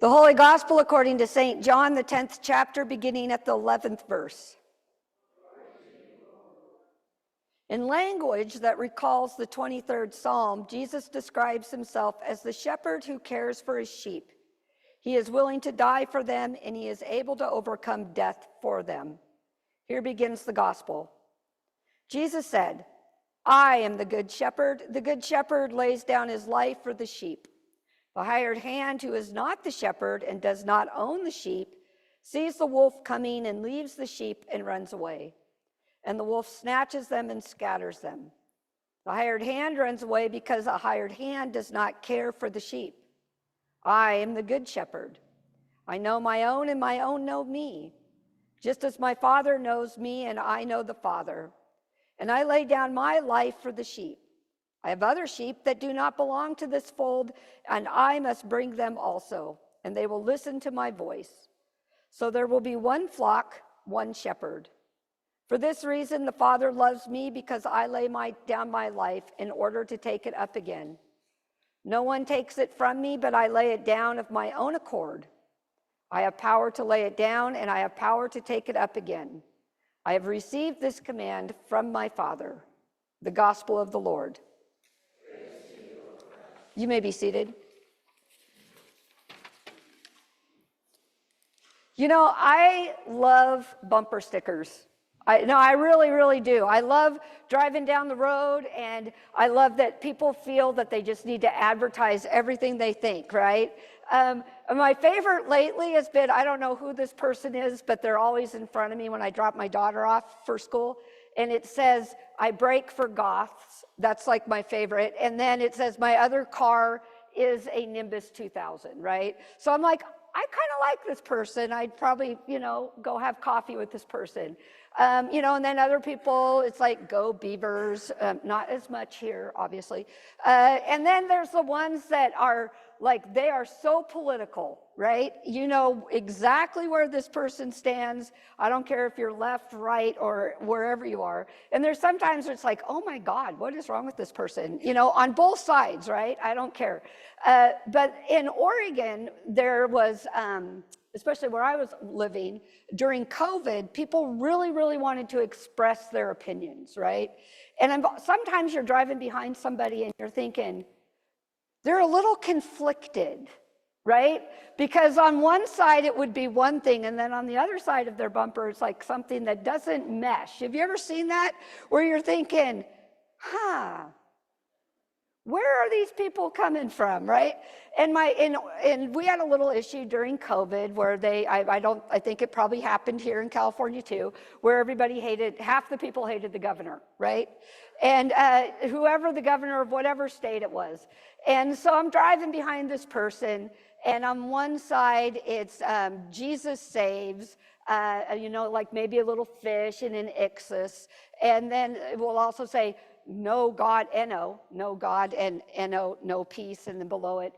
The Holy Gospel according to St. John, the 10th chapter, beginning at the 11th verse. In language that recalls the 23rd Psalm, Jesus describes himself as the shepherd who cares for his sheep. He is willing to die for them, and he is able to overcome death for them. Here begins the Gospel. Jesus said, "I am the good shepherd. The good shepherd lays down his life for the sheep. The hired hand who is not the shepherd and does not own the sheep sees the wolf coming and leaves the sheep and runs away. And the wolf snatches them and scatters them. The hired hand runs away because a hired hand does not care for the sheep. I am the good shepherd. I know my own, and my own know me, just as my Father knows me, and I know the Father. And I lay down my life for the sheep. I have other sheep that do not belong to this fold, and I must bring them also, and they will listen to my voice. So there will be one flock, one shepherd. For this reason, the Father loves me, because I lay down my life in order to take it up again. No one takes it from me, but I lay it down of my own accord. I have power to lay it down, and I have power to take it up again. I have received this command from my Father." The Gospel of the Lord. You may be seated. You know, I love bumper stickers. I really, really do. I love driving down the road, and I love that people feel that they just need to advertise everything they think, right? My favorite lately has been, I don't know who this person is, but they're always in front of me when I drop my daughter off for school. And it says, "I brake for Goths." That's like my favorite. And then it says, "My other car is a Nimbus 2000, right? So I'm like, I kind of like this person. I'd probably, go have coffee with this person. And then other people, it's like, "Go Beavers." Not as much here, obviously. And then there's the ones that are like, they are so political, right? You know exactly where this person stands. I don't care if you're left, right, or wherever you are. And there's sometimes it's like, oh my God, what is wrong with this person? On both sides, right? I don't care. But in Oregon, there was, especially where I was living, during COVID, people really, really wanted to express their opinions, right? And sometimes you're driving behind somebody and you're thinking, they're a little conflicted, right? Because on one side it would be one thing, and then on the other side of their bumper it's like something that doesn't mesh. Have you ever seen that? Where you're thinking, where are these people coming from, right? And we had a little issue during COVID where I think it probably happened here in California too, where half the people hated the governor, right? And whoever the governor of whatever state it was. And so I'm driving behind this person, and on one side it's Jesus saves, like maybe a little fish and an ixus. And then it will also say, "No God, N-O, no God, and N-O, no peace," and then below it,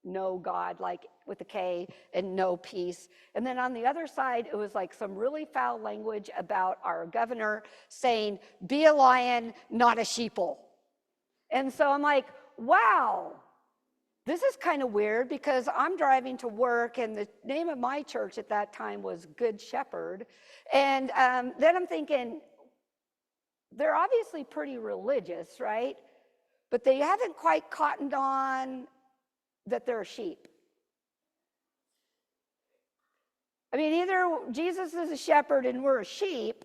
"No God," like with a K, and "no peace." And then on the other side, it was like some really foul language about our governor saying, "Be a lion, not a sheeple." And so I'm like, wow, this is kind of weird, because I'm driving to work, and the name of my church at that time was Good Shepherd. And then I'm thinking, they're obviously pretty religious, right? But they haven't quite cottoned on that they're sheep. I mean, either Jesus is a shepherd and we're a sheep,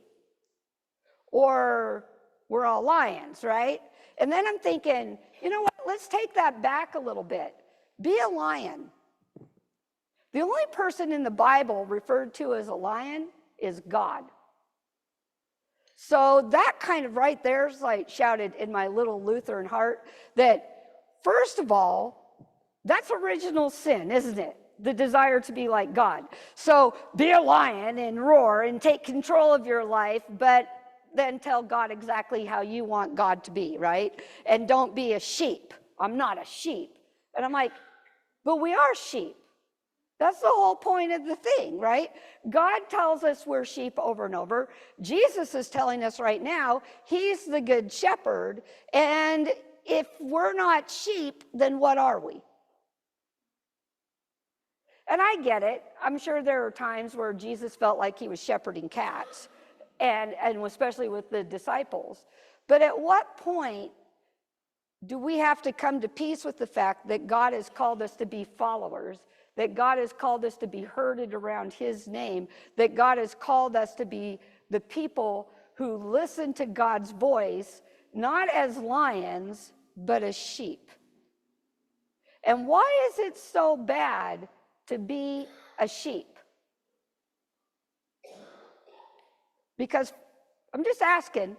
or we're all lions, right? And then I'm thinking, you know what? Let's take that back a little bit. Be a lion. The only person in the Bible referred to as a lion is God. So that kind of right there is like shouted in my little Lutheran heart that, first of all, that's original sin, isn't it? The desire to be like God. So be a lion and roar and take control of your life, but then tell God exactly how you want God to be, right? And don't be a sheep. I'm not a sheep. And I'm like, but we are sheep. That's the whole point of the thing, right? God tells us we're sheep over and over. Jesus is telling us right now, he's the good shepherd. And if we're not sheep, then what are we? And I get it. I'm sure there are times where Jesus felt like he was shepherding cats, and especially with the disciples. But at what point do we have to come to peace with the fact that God has called us to be followers, that God has called us to be herded around his name, that God has called us to be the people who listen to God's voice, not as lions, but as sheep? And why is it so bad to be a sheep? Because I'm just asking.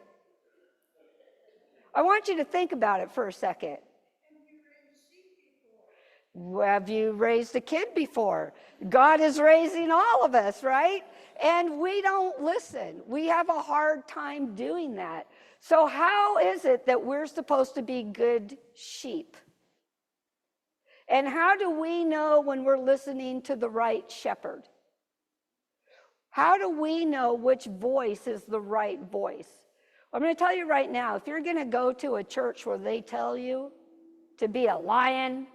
I want you to think about it for a second. Have you raised a kid before? God is raising all of us, right? And we don't listen. We have a hard time doing that. So how is it that we're supposed to be good sheep? And how do we know when we're listening to the right shepherd? How do we know which voice is the right voice? I'm going to tell you right now, if you're going to go to a church where they tell you to be a lion,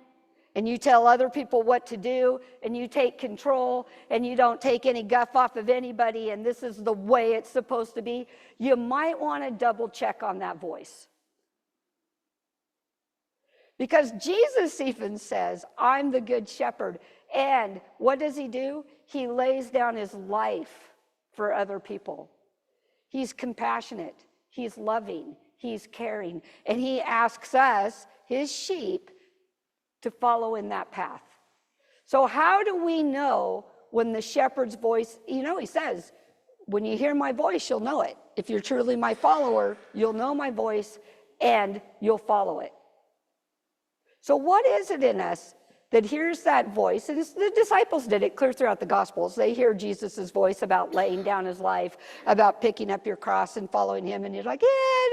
and you tell other people what to do, and you take control, and you don't take any guff off of anybody, and this is the way it's supposed to be, you might want to double check on that voice. Because Jesus even says, I'm the good shepherd. And what does he do? He lays down his life for other people. He's compassionate. He's loving. He's caring. And he asks us, his sheep, to follow in that path. So how do we know when the shepherd's voice, he says, when you hear my voice, you'll know it. If you're truly my follower, you'll know my voice and you'll follow it. So what is it in us that hears that voice? And the disciples did it clear throughout the Gospels. They hear Jesus' voice about laying down his life, about picking up your cross and following him. And you're like,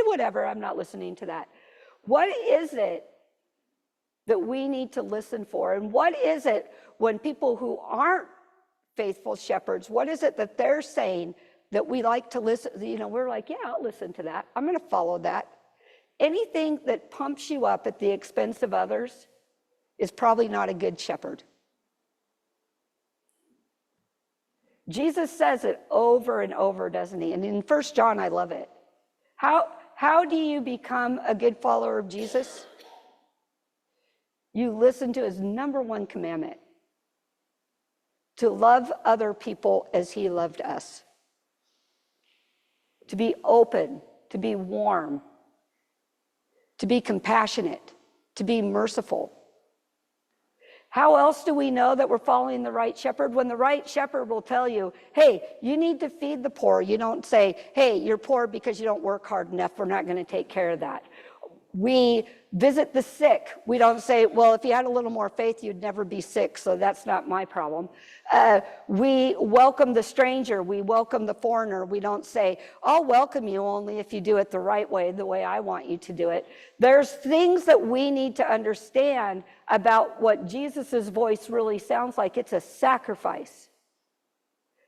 whatever, I'm not listening to that. What is it that we need to listen for? And what is it when people who aren't faithful shepherds, what is it that they're saying that we like to listen? We're like, yeah, I'll listen to that. I'm going to follow that. Anything that pumps you up at the expense of others is probably not a good shepherd. Jesus says it over and over, doesn't he? And in 1 John, I love it. How do you become a good follower of Jesus? You listen to his number one commandment, to love other people as he loved us, to be open, to be warm, to be compassionate, to be merciful. How else do we know that we're following the right shepherd? When the right shepherd will tell you, hey, you need to feed the poor. You don't say, hey, you're poor because you don't work hard enough. We're not going to take care of that. We visit the sick. We don't say, well, if you had a little more faith, you'd never be sick, so that's not my problem. We welcome the stranger. We welcome the foreigner. We don't say, I'll welcome you only if you do it the right way, the way I want you to do it. There's things that we need to understand about what Jesus's voice really sounds like. It's a sacrifice.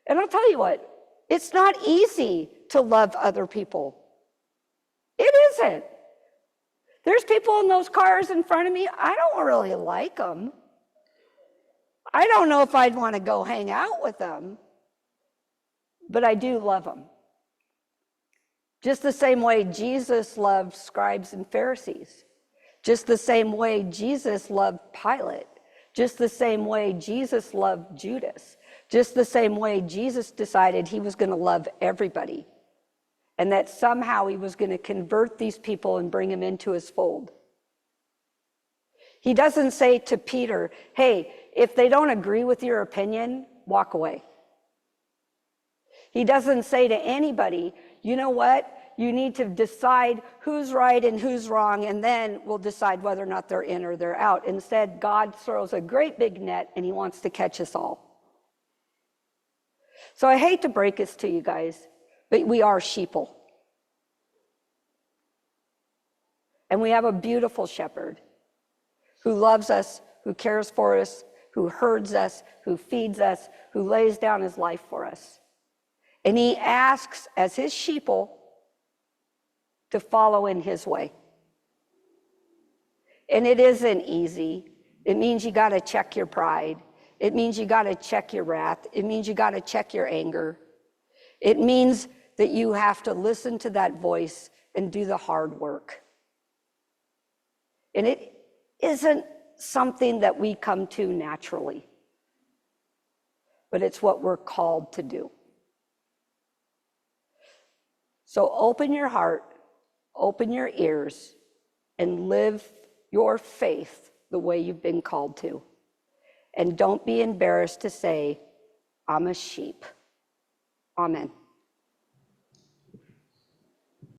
And I'll tell you what, it's not easy to love other people. It isn't. There's people in those cars in front of me, I don't really like them. I don't know if I'd want to go hang out with them, but I do love them. Just the same way Jesus loved scribes and Pharisees. Just the same way Jesus loved Pilate. Just the same way Jesus loved Judas. Just the same way Jesus decided he was going to love everybody. And that somehow he was going to convert these people and bring them into his fold. He doesn't say to Peter, hey, if they don't agree with your opinion, walk away. He doesn't say to anybody, you know what? You need to decide who's right and who's wrong, and then we'll decide whether or not they're in or they're out. Instead, God throws a great big net, and he wants to catch us all. So I hate to break this to you guys, but we are sheeple. And we have a beautiful shepherd who loves us, who cares for us, who herds us, who feeds us, who lays down his life for us. And he asks, as his sheeple, to follow in his way. And it isn't easy. It means you got to check your pride. It means you got to check your wrath. It means you got to check your anger. It means that you have to listen to that voice and do the hard work. And it isn't something that we come to naturally, but it's what we're called to do. So open your heart, open your ears, and live your faith the way you've been called to. And don't be embarrassed to say, I'm a sheep. Amen.